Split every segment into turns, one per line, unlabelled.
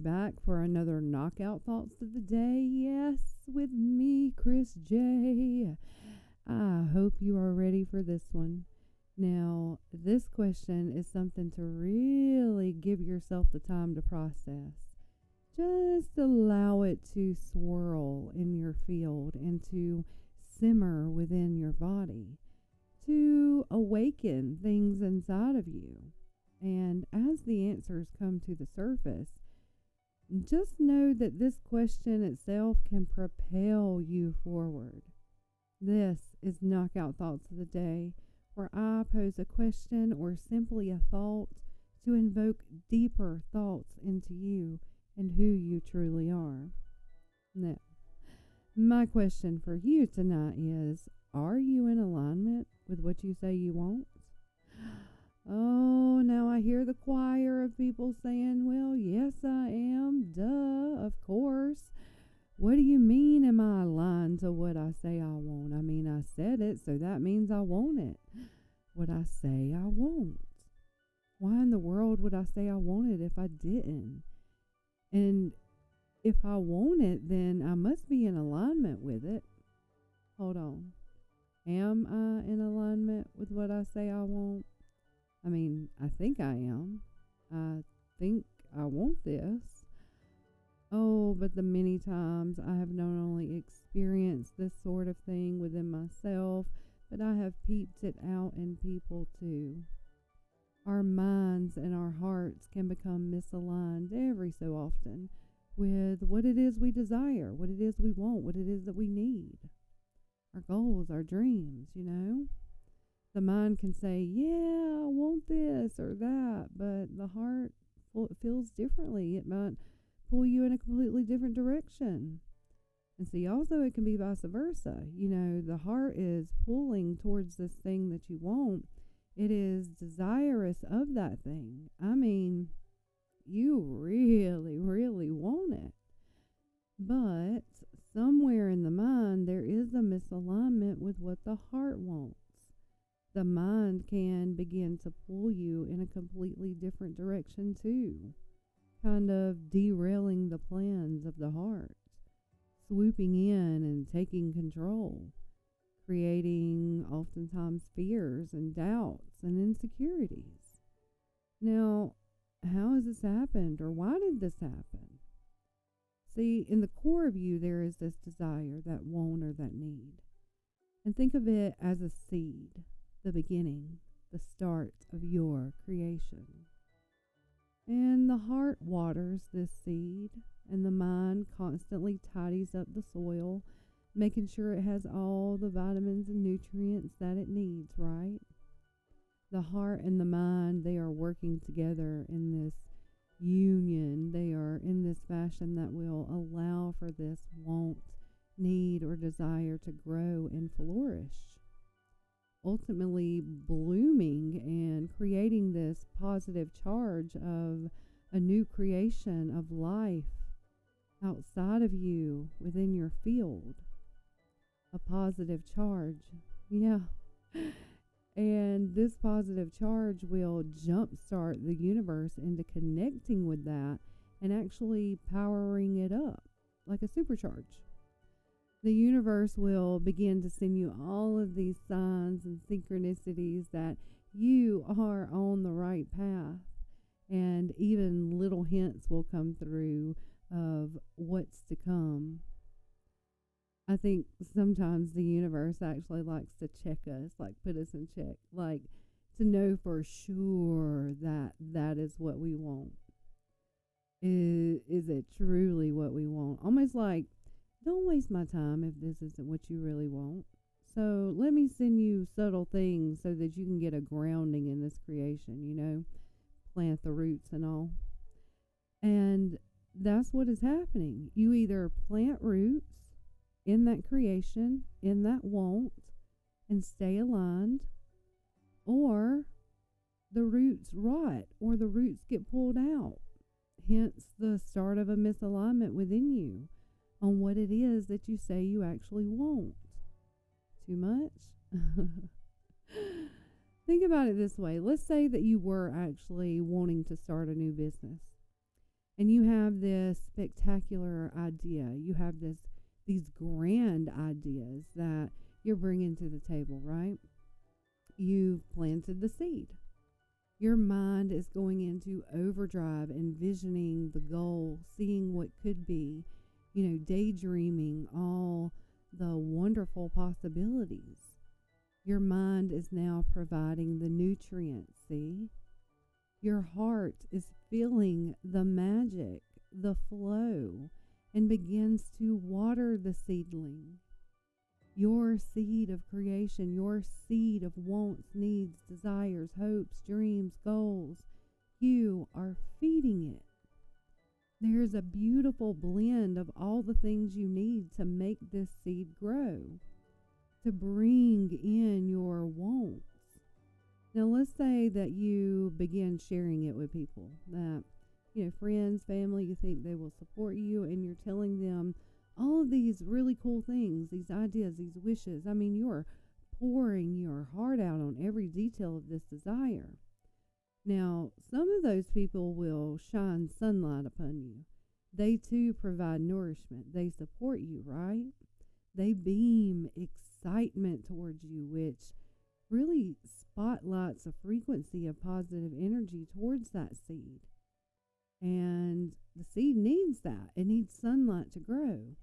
back for another knockout thoughts of the day. Yes, with me, Chris J. I hope you are ready for this one. Now, this question is something to really give yourself the time to process. Just allow it to swirl in your field and to simmer within your body, to awaken things inside of you. And as the answers come to the surface, just know that this question itself can propel you forward. This is Knockout Thoughts of the Day, where I pose a question or simply a thought to invoke deeper thoughts into you and who you truly are. Now, my question for you tonight is, are you in alignment with what you say you want? Oh, now I hear the choir of people saying, well, yes, I am. Duh, of course. What do you mean, am I aligned to what I say I want? I mean, I said it, so that means I want it. What I say I want. Why in the world would I say I want it if I didn't? And if I want it, then I must be in alignment with it. Hold on. Am I in alignment with what I say I want? I mean, I think I am. I think I want this. Oh, but the many times I have not only experienced this sort of thing within myself, but I have peeped it out in people too. Our minds and our hearts can become misaligned every so often with what it is we desire, what it is we want, what it is that we need. Our goals, our dreams, The mind can say, yeah, I want this or that, but the heart feels differently. It might pull you in a completely different direction. And see, also it can be vice versa. The heart is pulling towards this thing that you want. It is desirous of that thing. I mean, you really, really want it. But somewhere in the mind, there is a misalignment with what the heart wants. The mind can begin to pull you in a completely different direction too, kind of derailing the plans of the heart, swooping in and taking control, creating oftentimes fears and doubts and insecurities. Now, how has this happened, or why did this happen? See, in the core of you, there is this desire, that want or that need. And think of it as a seed, the beginning, the start of your creation. And the heart waters this seed, and the mind constantly tidies up the soil, making sure it has all the vitamins and nutrients that it needs, right? The heart and the mind, they are working together in this union. They are in this fashion that will allow for this want, need, or desire to grow and flourish, ultimately blooming and creating this positive charge of a new creation of life outside of you, within your field. A positive charge. Yeah. And this positive charge will jumpstart the universe into connecting with that and actually powering it up like a supercharge. The universe will begin to send you all of these signs and synchronicities that you are on the right path. And even little hints will come through of what's to come. I think sometimes the universe actually likes to check us, like put us in check, like to know for sure that that is what we want. Is it truly what we want? Almost like, don't waste my time if this isn't what you really want. So let me send you subtle things so that you can get a grounding in this creation, plant the roots and all. And that's what is happening. You either plant roots in that creation, in that want, and stay aligned, or the roots rot, or the roots get pulled out. Hence the start of a misalignment within you on what it is that you say you actually want. Too much? Think about it this way. Let's say that you were actually wanting to start a new business. and you have this spectacular idea. You have these grand ideas that you're bringing to the table, right? You've planted the seed. Your mind is going into overdrive, envisioning the goal, seeing what could be, daydreaming all the wonderful possibilities. Your mind is now providing the nutrients, see? Your heart is feeling the magic, the flow, and begins to water the seedling. Your seed of creation, your seed of wants, needs, desires, hopes, dreams, goals, you are feeding it. There's a beautiful blend of all the things you need to make this seed grow, to bring in your wants. Now, let's say that you begin sharing it with people that, friends, family, you think they will support you, and you're telling them all of these really cool things, these ideas, these wishes. I mean, you're pouring your heart out on every detail of this desire. Now, some of those people will shine sunlight upon you. They too provide nourishment. They support you, right? They beam excitement towards you, which really spotlights a frequency of positive energy towards that seed. And the seed needs that. It needs sunlight to grow.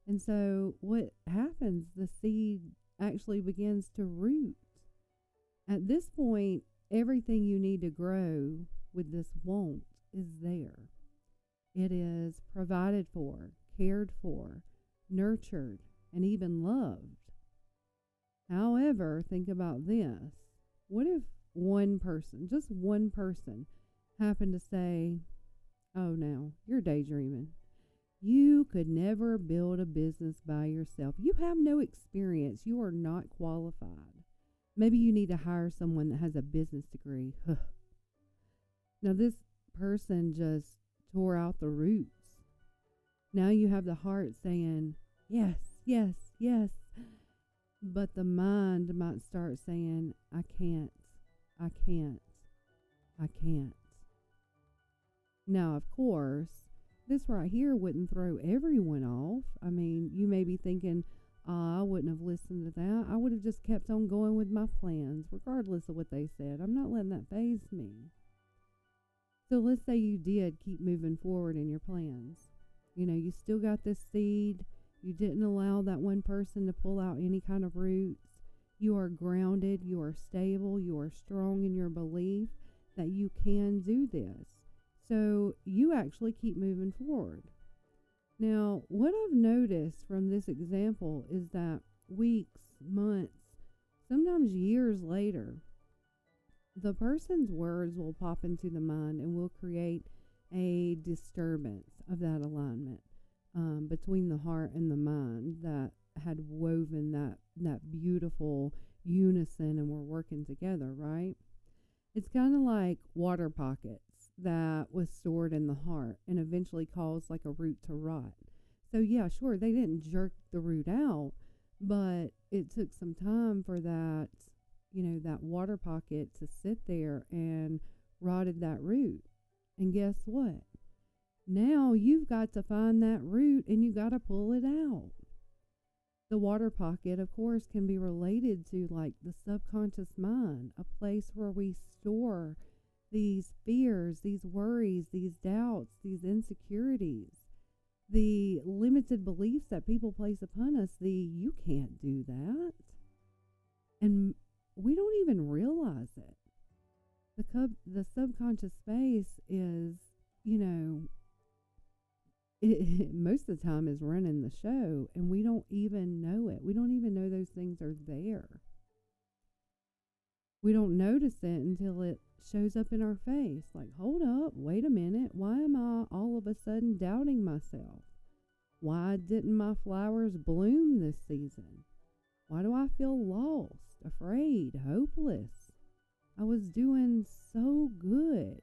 And so what happens, the seed actually begins to root. At this point, everything you need to grow with this want is there. It is provided for, cared for, nurtured, and even loved. However, think about this. What if one person, just one person, happened to say, "Oh, now, you're daydreaming. You could never build a business by yourself. You have no experience. You are not qualified. Maybe you need to hire someone that has a business degree." Now, this person just tore out the roots. Now you have the heart saying, "Yes, yes, yes." But the mind might start saying, "I can't, I can't, I can't." Now, of course, this right here wouldn't throw everyone off. I mean, you may be thinking, I wouldn't have listened to that. I would have just kept on going with my plans, regardless of what they said. I'm not letting that faze me. So let's say you did keep moving forward in your plans. You still got this seed. You didn't allow that one person to pull out any kind of roots. You are grounded. You are stable. You are strong in your belief that you can do this. So you actually keep moving forward. Now, what I've noticed from this example is that weeks, months, sometimes years later, the person's words will pop into the mind and will create a disturbance of that alignment between the heart and the mind that had woven that beautiful unison and were working together, right? It's kind of like water pockets that was stored in the heart and eventually caused like a root to rot. So yeah, sure, they didn't jerk the root out, but it took some time for that, that water pocket to sit there and rotted that root. And guess what? Now you've got to find that root and you got to pull it out. The water pocket, of course, can be related to like the subconscious mind, a place where we store these fears, these worries, these doubts, these insecurities, the limited beliefs that people place upon us, you can't do that. And we don't even realize it. The subconscious space is, it most of the time is running the show, and we don't even know it. We don't even know those things are there. We don't notice it until it shows up in our face. Like, hold up, wait a minute. Why am I all of a sudden doubting myself? Why didn't my flowers bloom this season? Why do I feel lost, afraid, hopeless? I was doing so good.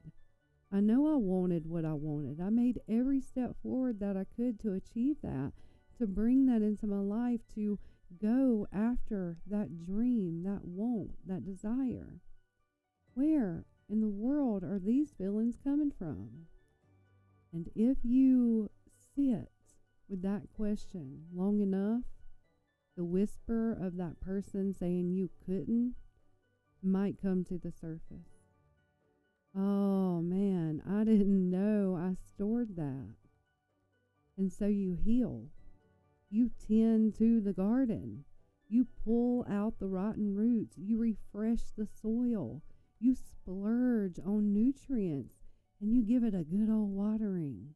I know I wanted what I wanted. I made every step forward that I could to achieve that, to bring that into my life, to go after that dream, that want, that desire. Where in the world are these feelings coming from? And if you sit with that question long enough, the whisper of that person saying you couldn't might come to the surface. Oh man, I didn't know I stored that. And so you heal. You tend to the garden. You pull out the rotten roots. You refresh the soil. You splurge on nutrients and you give it a good old watering.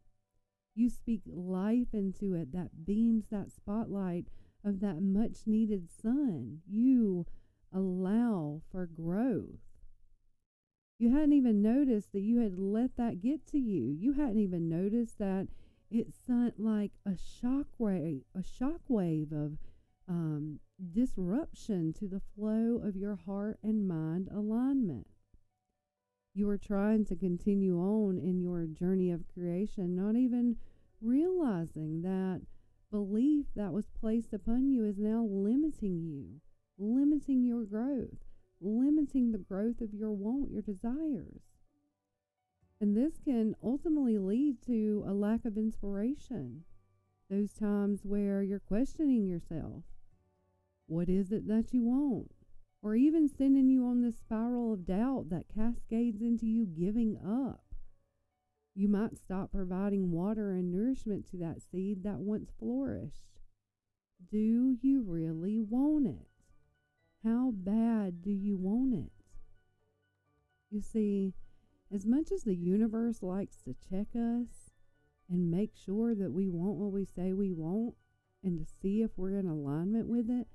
You speak life into it that beams that spotlight of that much needed sun. You allow for growth. You hadn't even noticed that you had let that get to you. You hadn't even noticed that it sent like a shockwave of disruption to the flow of your heart and mind alignment. You were trying to continue on in your journey of creation, not even realizing that belief that was placed upon you is now limiting you, limiting your growth, limiting the growth of your want, your desires. And this can ultimately lead to a lack of inspiration. Those times where you're questioning yourself. What is it that you want? Or even sending you on this spiral of doubt that cascades into you giving up. You might stop providing water and nourishment to that seed that once flourished. Do you really want it? How bad do you want it? You see, as much as the universe likes to check us and make sure that we want what we say we want and to see if we're in alignment with it,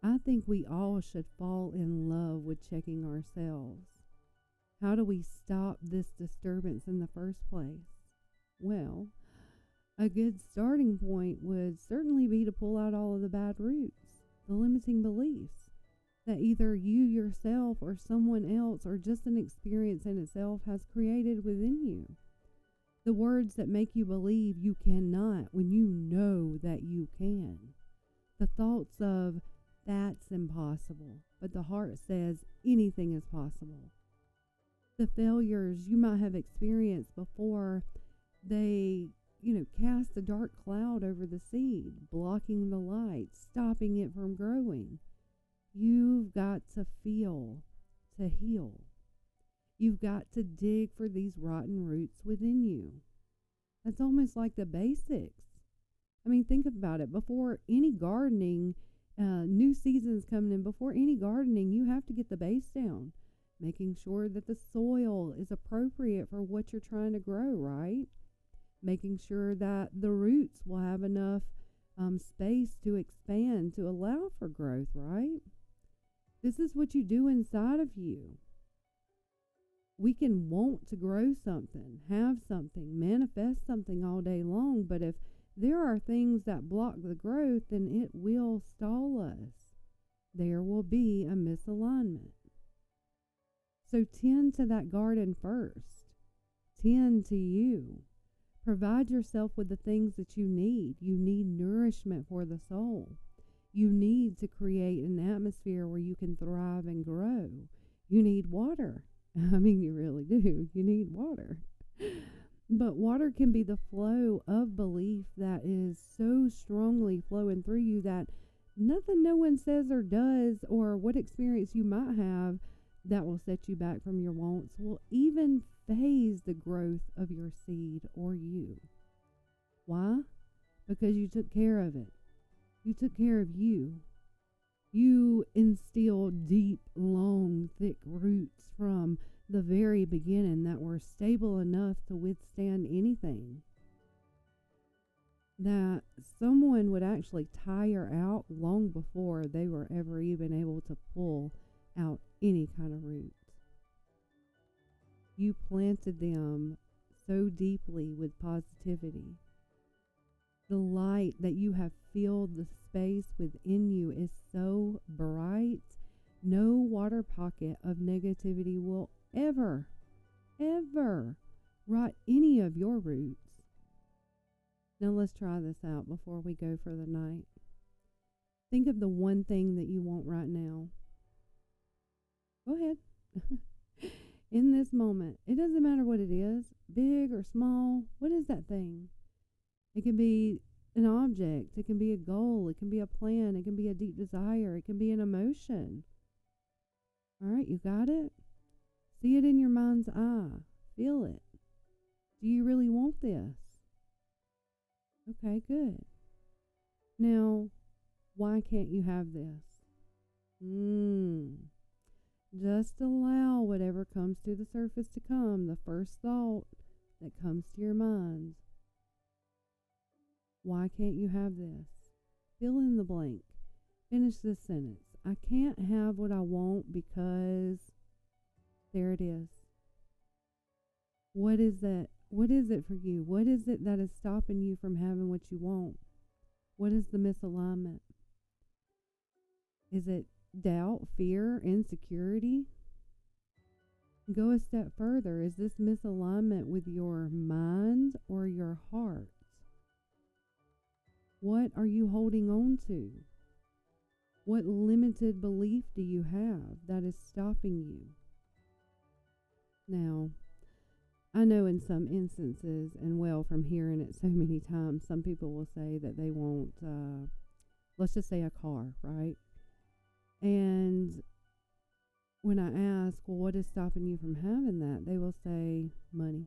I think we all should fall in love with checking ourselves. How do we stop this disturbance in the first place? Well, a good starting point would certainly be to pull out all of the bad roots, the limiting beliefs that either you yourself or someone else or just an experience in itself has created within you. The words that make you believe you cannot when you know that you can. The thoughts of, that's impossible, but the heart says anything is possible. The failures you might have experienced before they, cast a dark cloud over the seed, blocking the light, stopping it from growing. You've got to feel to heal. You've got to dig for these rotten roots within you. That's almost like the basics. I mean, think about it. Before any gardening, new seasons coming in, before any gardening, you have to get the base down, making sure that the soil is appropriate for what you're trying to grow, right? Making sure that the roots will have enough space to expand to allow for growth, right? This is what you do inside of you. We can want to grow something, have something, manifest something all day long, but if there are things that block the growth, then it will stall us. There will be a misalignment. So tend to that garden first. Tend to you. Provide yourself with the things that you need. You need nourishment for the soul. You need to create an atmosphere where you can thrive and grow. You need water. I mean, you really do. You need water. But water can be the flow of belief that is so strongly flowing through you that nothing no one says or does or what experience you might have that will set you back from your wants will even phase the growth of your seed or you. Why? Because you took care of it. You took care of you. You instilled deep, long, thick roots from the very beginning that were stable enough to withstand anything. That someone would actually tire out long before they were ever even able to pull out any kind of roots. You planted them so deeply with positivity. The light that you have filled the space within you is so bright, no water pocket of negativity will ever rot any of your roots. Now let's try this out before we go for the night. Think of the one thing that you want right now. Go ahead. In this moment, it doesn't matter what it is, big or small. What is that thing? It can be an object. It can be a goal. It can be a plan. It can be a deep desire. It can be an emotion. All right, you got it? See it in your mind's eye. Feel it. Do you really want this? Okay, good. Now, why can't you have this? Just allow whatever comes to the surface to come, the first thought that comes to your mind. Why can't you have this? Fill in the blank. Finish this sentence. I can't have what I want because there it is. What is that? What is it for you? What is it that is stopping you from having what you want? What is the misalignment? Is it doubt, fear, insecurity? Go a step further. Is this misalignment with your mind or your heart? What are you holding on to? What limited belief do you have that is stopping you? Now, I know in some instances, and well, from hearing it so many times, some people will say that they want, let's just say a car, right? And when I ask, well, what is stopping you from having that? They will say, money.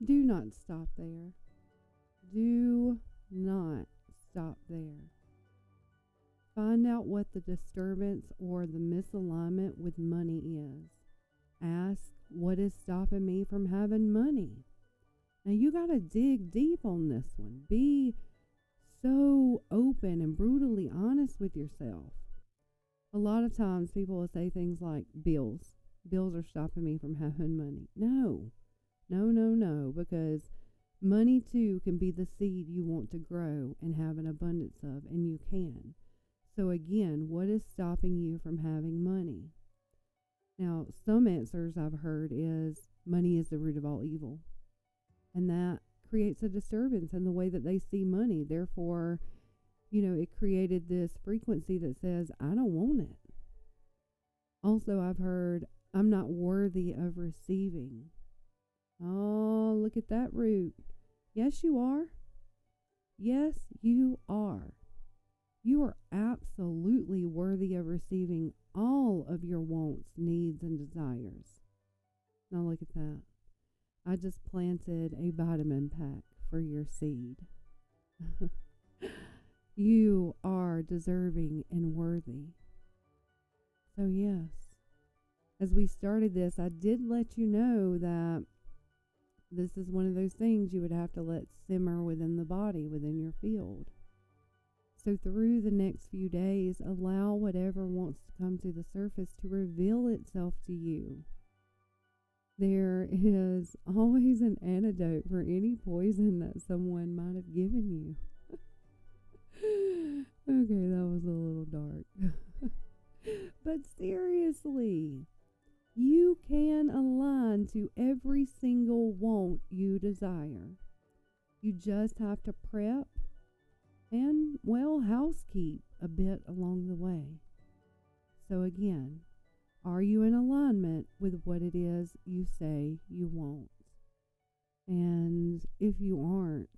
Do not stop there. Do not stop there. Find out what the disturbance or the misalignment with money is. Ask, what is stopping me from having money? Now you got to dig deep on this one. Be so open and brutally honest with yourself. A lot of times people will say things like bills. Bills are stopping me from having money. No, because money too can be the seed you want to grow and have an abundance of, and you can. So again, what is stopping you from having money? Now, some answers I've heard is money is the root of all evil. And that creates a disturbance in the way that they see money. Therefore, it created this frequency that says, I don't want it. Also, I've heard, I'm not worthy of receiving. Oh, look at that root. Yes, you are. Yes, you are. You are absolutely worthy of receiving all of your wants, needs, and desires. Now look at that. I just planted a vitamin pack for your seed. You are deserving and worthy. So yes, as we started this, I did let you know that this is one of those things you would have to let simmer within the body, within your field. So through the next few days, allow whatever wants to come to the surface to reveal itself to you. There is always an antidote for any poison that someone might have given you. Okay, that was a little dark. But seriously, you can align to every single want you desire. You just have to prep and, housekeep a bit along the way. So again, are you in alignment with what it is you say you want? And if you aren't,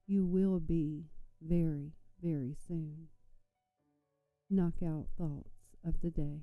you will be very, very soon. Knockout thoughts of the day.